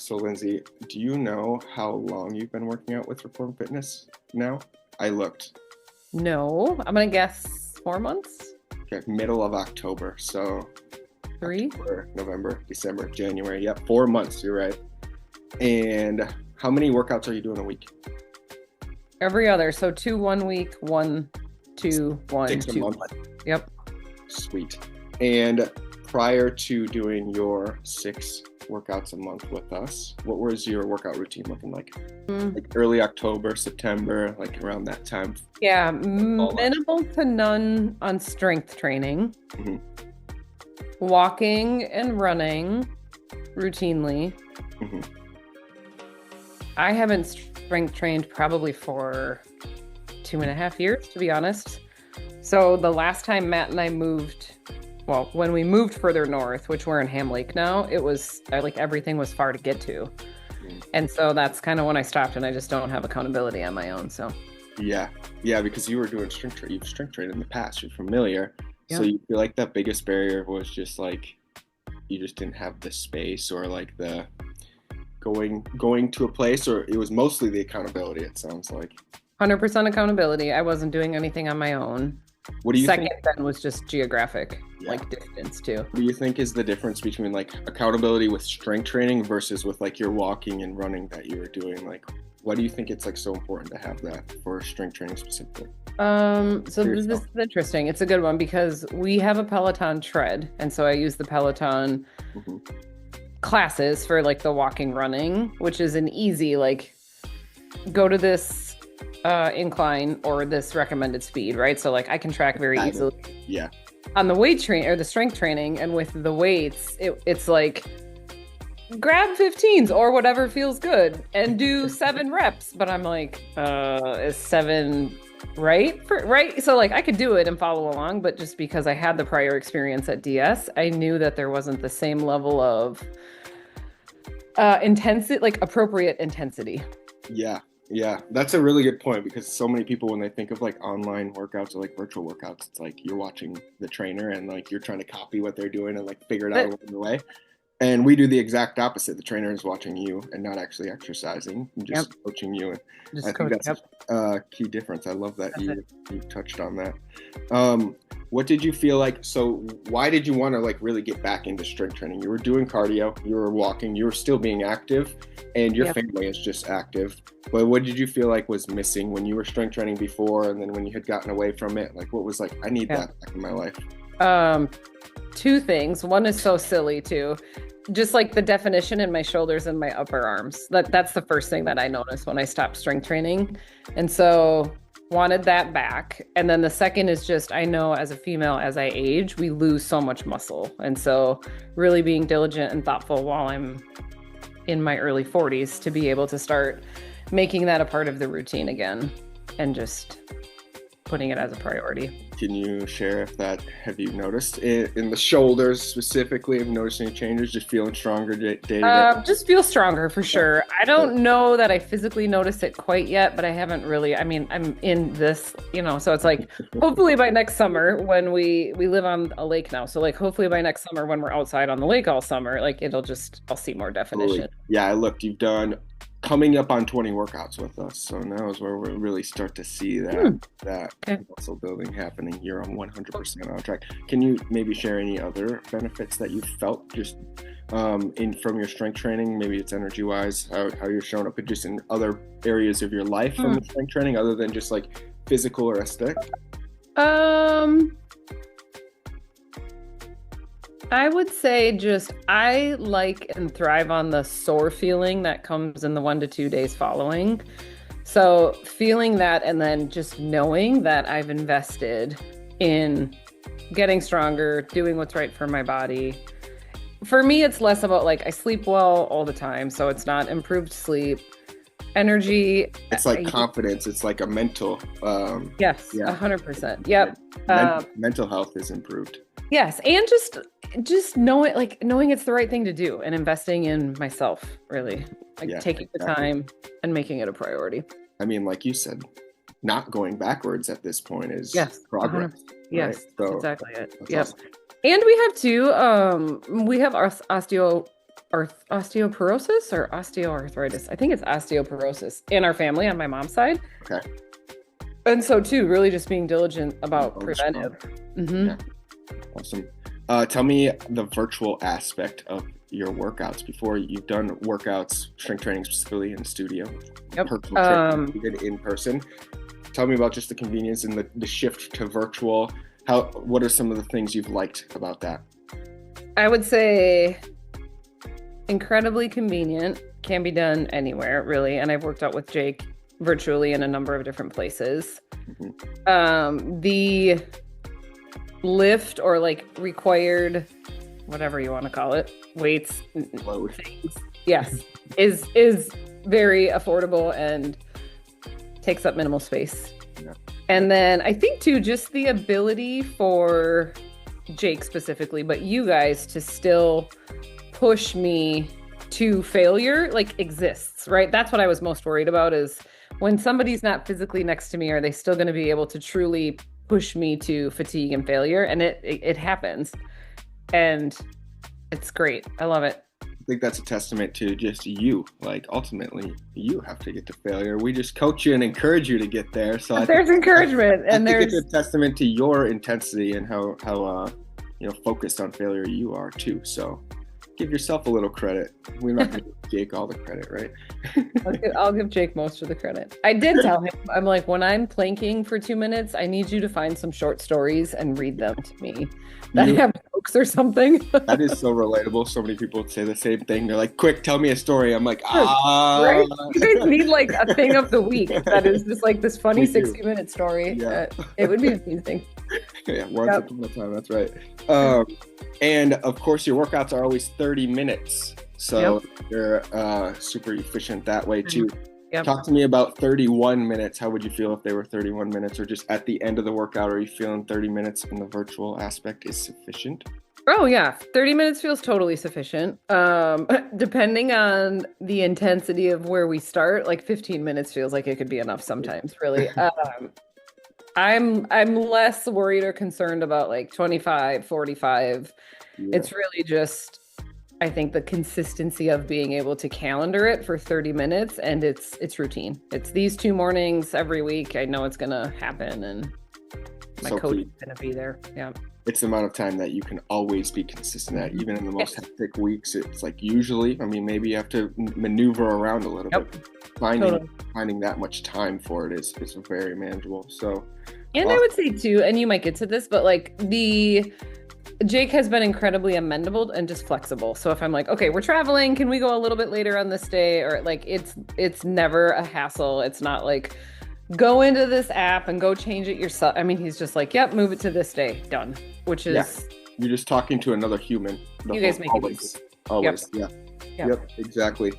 So Lindsay, do you know how long you've been working out with Reform Fitness now? I looked. No, I'm gonna guess 4 months, Okay, middle of October. So three, October, November, December, January. Yep, 4 months. You're right. And how many workouts are you doing a week? every other. So two 1 week, one, two, one, 6 a two, month. one. Yep. Sweet. And prior to doing your 6 workouts a month with us, what was your workout routine looking like? Mm, Like early October, September, like around that time. Yeah, All that. minimal to none on strength training, Hmm. walking and running routinely. Hmm. I haven't strength trained probably for 2.5 years, to be honest. So the last time Matt and I moved, well, when we moved further north, which we're in Ham Lake now, it was like everything was far to get to. And so that's kind of when I stopped, and I just don't have accountability on my own. So, Yeah, yeah, because you were doing you've strength trained in the past. You're familiar, so yeah, you feel like that biggest barrier was just like you just didn't have the space or like the going to a place, or it was mostly the accountability. It sounds like. 100% accountability. I wasn't doing anything on my own. What do you Second, think? then was just geographic, Yeah. like distance too. What do you think is the difference between like accountability with strength training versus with like your walking and running that you were doing? Like, why do you think it's like so important to have that for strength training specifically So for this yourself? is interesting. It's a good one because we have a Peloton tread, and so I use the Peloton Hmm. classes for like the walking running, which is an easy like go to this incline or this recommended speed, right? So like I can track very Guided. easily Yeah. on the weight train or the strength training, and with the weights, it's like grab 15s or whatever feels good and do 7 reps. But I'm like, is seven right for right? So like I could do it and follow along, but just because I had the prior experience at DS, I knew that there wasn't the same level of intensity, like appropriate intensity. Yeah, yeah, that's a really good point because so many people, when they think of like online workouts or like virtual workouts, it's like you're watching the trainer and like you're trying to copy what they're doing and like figure it out But along the way. And we do the exact opposite. The trainer is watching you and not actually exercising and yep, just coaching you. And I just think coach. that's Yep, a key difference. I love that that's it. you touched on that. Um, what did you feel like? So why did you want to like really get back into strength training? You were doing cardio, you were walking, you were still being active, and your Yep. family is just active. But what did you feel like was missing when you were strength training before, and then when you had gotten away from it? Like, what was like, I need Yeah. that back in my life. Um, Two things. One is so silly too. Just like the definition in my shoulders and my upper arms. That's the first thing that I noticed when I stopped strength training. And so wanted that back. And then the second is just I know as a female, as I age, we lose so much muscle. And so really being diligent and thoughtful while I'm in my early 40s to be able to start making that a part of the routine again and just putting it as a priority. Can you share if that, have you noticed in the shoulders specifically? Have you noticed any changes? Just feeling stronger day to day? Just feel stronger for Yeah. sure. I don't know that I physically notice it quite yet, but I haven't really. I mean, I'm in this, so it's like hopefully by next summer when we live on a lake now. So like hopefully by next summer when we're outside on the lake all summer, like I'll see more Totally. definition. Yeah, I looked. You've done coming up on 20 workouts with us, so now is where we really start to see Hmm. that Okay. muscle building happening. You're on 100% on track. Can you maybe share any other benefits that you felt just in from your strength training? Maybe it's energy wise, how you're showing up, just in other areas of your life from Hmm. the strength training, other than just like physical or aesthetic. Um, I would say just I like and thrive on the sore feeling that comes in the 1 to 2 days following. So feeling that and then just knowing that I've invested in getting stronger, doing what's right for my body. For me, it's less about like I sleep well all the time, so it's not improved sleep, energy. It's like confidence. It's like a mental. Yes, Yeah. 100%. Yep. Um, Mental health is improved. yes, and just knowing it's the right thing to do and investing in myself, really. Like Yeah, taking the exactly. time and making it a priority. I mean, like you said, not going backwards at this point is Yes, 100. progress, right? Yes, that's So exactly it. that's Yep. awesome. And we have osteo osteoporosis or osteoarthritis. I think it's osteoporosis in our family on my mom's side. Okay. And so too, really just being diligent about Oh, preventive. yeah. Awesome. Tell me the virtual aspect of your workouts before you've done workouts, strength training specifically in the studio, Yep. personal training you did in person. Tell me about just the convenience and the shift to virtual. What are some of the things you've liked about that? I would say incredibly convenient, can be done anywhere, really. And I've worked out with Jake virtually in a number of different places. The lift or like required, whatever you want to call it, weights, Load. things, yes, is very affordable and takes up minimal space. Yeah. And then I think too, just the ability for Jake specifically, but you guys to still push me to failure, like, exists, right? That's what I was most worried about, is when somebody's not physically next to me, are they still going to be able to truly push me to fatigue and failure? And it happens. And it's great. I love it. I think that's a testament to just you. Like, ultimately, you have to get to failure. We just coach you and encourage you to get there. So there's encouragement, and I think it's a testament to your intensity and how focused on failure you are too. So give yourself a little credit. We're not going to give Jake all the credit, right? I'll give Jake most of the credit. I did tell him, I'm like, when I'm planking for 2 minutes, I need you to find some short stories and read them to me that have jokes or something. That is so relatable. So many people say the same thing. They're like, quick, tell me a story. I'm like, right? You guys need like a thing of the week that is just like this funny 60-minute story. Yeah. It would be amazing. Yeah, once upon a time, that's right. And of course, your workouts are always 30 minutes. So they're super efficient that way too. Yep. Talk to me about 31 minutes. How would you feel if they were 31 minutes, or just at the end of the workout? Are you feeling 30 minutes in the virtual aspect is sufficient? Oh yeah, 30 minutes feels totally sufficient. Depending on the intensity of where we start, like 15 minutes feels like it could be enough sometimes, really. I'm less worried or concerned about like 25, 45. Yeah. It's really just, I think, the consistency of being able to calendar it for 30 minutes, and it's routine. It's these 2 mornings every week. I know it's gonna happen, and my coach is gonna be there. Yeah. It's the amount of time that you can always be consistent at, even in the most hectic weeks. It's like usually, I mean, maybe you have to maneuver around a little bit. Finding that much time for it is very manageable. So, and I would say too, and you might get to this, but like Jake has been incredibly amendable and just flexible. So if I'm like, okay, we're traveling, can we go a little bit later on this day? Or like, it's never a hassle. It's not like, go into this app and go change it yourself. I mean, he's just like, yep, move it to this day, done. Which is you're just talking to another human. You guys make it easy. Always. Yep, exactly.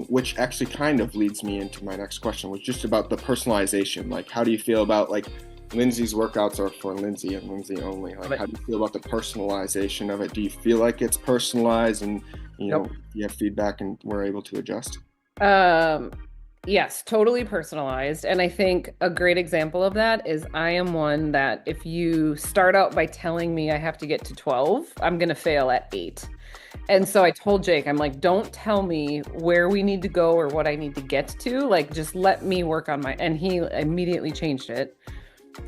Which actually kind of leads me into my next question, which just about the personalization. Like, how do you feel about, like, Lindsay's workouts are for Lindsay and Lindsay only? Like, how do you feel about the personalization of it? Do you feel like it's personalized, and you have feedback and we're able to adjust? Yes, totally personalized. And I think a great example of that is I am one that if you start out by telling me I have to get to 12, I'm going to fail at 8. And so I told Jake, I'm like, don't tell me where we need to go or what I need to get to. Like, just let me work on and he immediately changed it.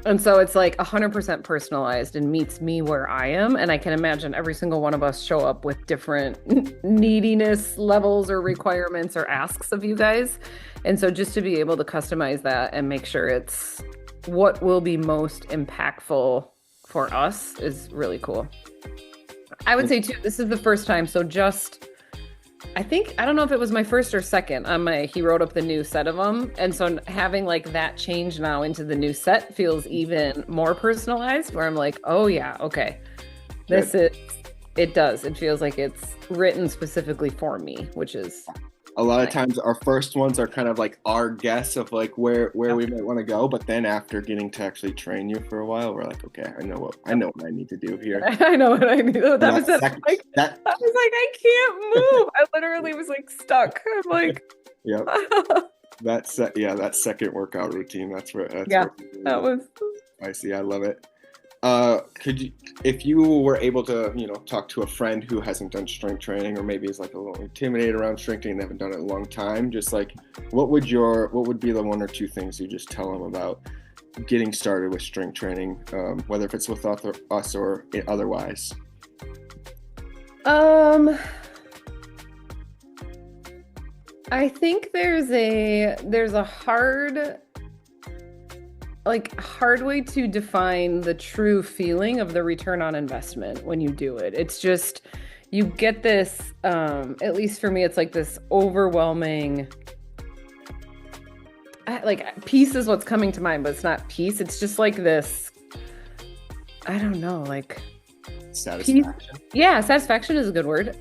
And so it's like 100% personalized and meets me where I am. And I can imagine every single one of us show up with different neediness levels or requirements or asks of you guys. And so just to be able to customize that and make sure it's what will be most impactful for us is really cool. I would say too, this is the first time. So I don't know if it was my first or second he wrote up the new set of them. And so having like that change now into the new set feels even more personalized, where I'm like, oh yeah, okay. It does. It feels like it's written specifically for me, which is a lot of times our first ones are kind of like our guess of like where we might want to go, but then after getting to actually train you for a while, we're like, okay, I know what I need to do here. I know what I need. I was like, I can't move. I literally was like stuck. I'm like, yep. That second workout routine. That was. I see. I love it. Could you, if you were able to, talk to a friend who hasn't done strength training or maybe is like a little intimidated around strength training, they haven't done it in a long time, just like what would be the one or two things you just tell them about getting started with strength training, whether if it's with us or otherwise? I think there's a hard way to define the true feeling of the return on investment when you do it. It's just, you get this, at least for me, it's like this overwhelming, like peace is what's coming to mind, but it's not peace. It's just like this, I don't know, like Satisfaction. peace. Yeah, satisfaction is a good word.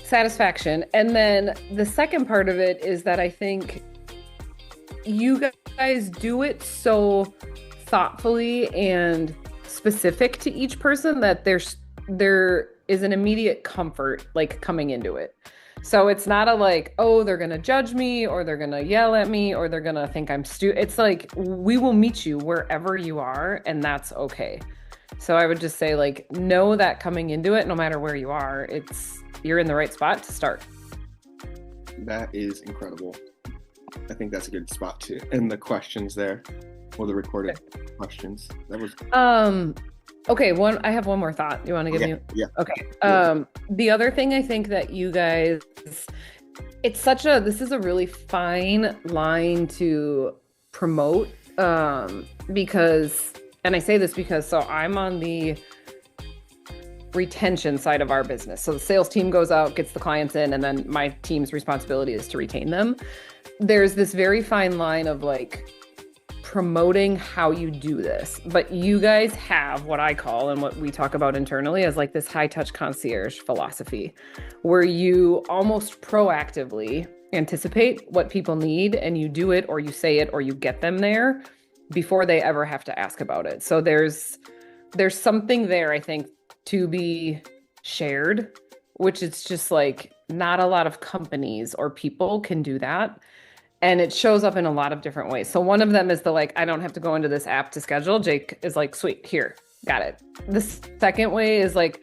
Satisfaction. And then the second part of it is that I think you guys do it so thoughtfully and specific to each person that there is an immediate comfort like coming into it. So it's not a like, oh, they're gonna judge me or they're gonna yell at me or they're gonna think I'm stupid. It's like, we will meet you wherever you are, and that's okay. So I would just say, like, know that coming into it, no matter where you are, you're in the right spot to start. That is incredible. I think that's a good spot to end the questions there, or the recorded questions. That was okay. I have one more thought. You want to give me? Yeah. Okay. The other thing I think that you guys, this is a really fine line to promote, because, and I say this because, so I'm on the retention side of our business. So the sales team goes out, gets the clients in, and then my team's responsibility is to retain them. There's this very fine line of like promoting how you do this, but you guys have what I call, and what we talk about internally, as like this high touch concierge philosophy, where you almost proactively anticipate what people need and you do it, or you say it, or you get them there before they ever have to ask about it. So there's something there, I think, to be shared, which is just like not a lot of companies or people can do that. And it shows up in a lot of different ways. So one of them is I don't have to go into this app to schedule. Jake is like, sweet, here, got it. The second way is like,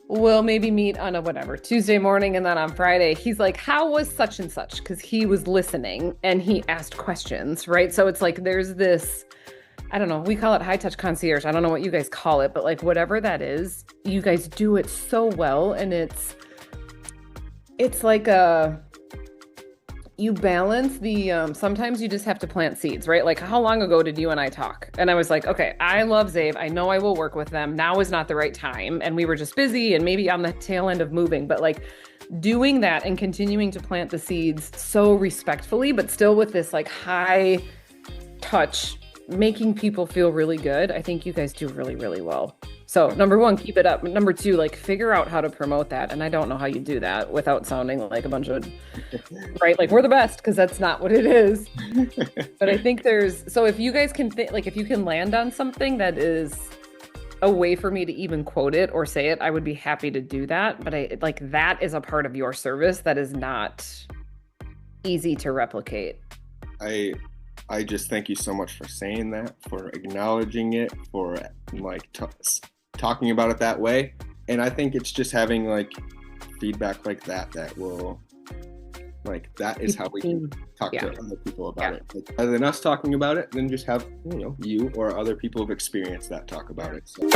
we'll maybe meet on a Tuesday morning. And then on Friday, he's like, how was such and such? Because he was listening and he asked questions, right? So it's like, there's this, I don't know, we call it high touch concierge. I don't know what you guys call it, but like whatever that is, you guys do it so well. And it's like you balance the, sometimes you just have to plant seeds, right? Like, how long ago did you and I talk? And I was like, okay, I love Zave. I know I will work with them. Now is not the right time. And we were just busy and maybe on the tail end of moving, but like doing that and continuing to plant the seeds so respectfully, but still with this like high touch, making people feel really good. I think you guys do really, really well. So number one, keep it up. Number two, like figure out how to promote that. And I don't know how you do that without sounding like a bunch of, right? Like we're the best, because that's not what it is. But I think so if you guys can if you can land on something that is a way for me to even quote it or say it, I would be happy to do that. But that is a part of your service that is not easy to replicate. I just thank you so much for saying that, for acknowledging it, for like talking about it that way. And I think it's just having like feedback like that will, like, that is how we can talk to other people about it. Like, other than us talking about it, then just have, you or other people who've experienced that talk about it. So.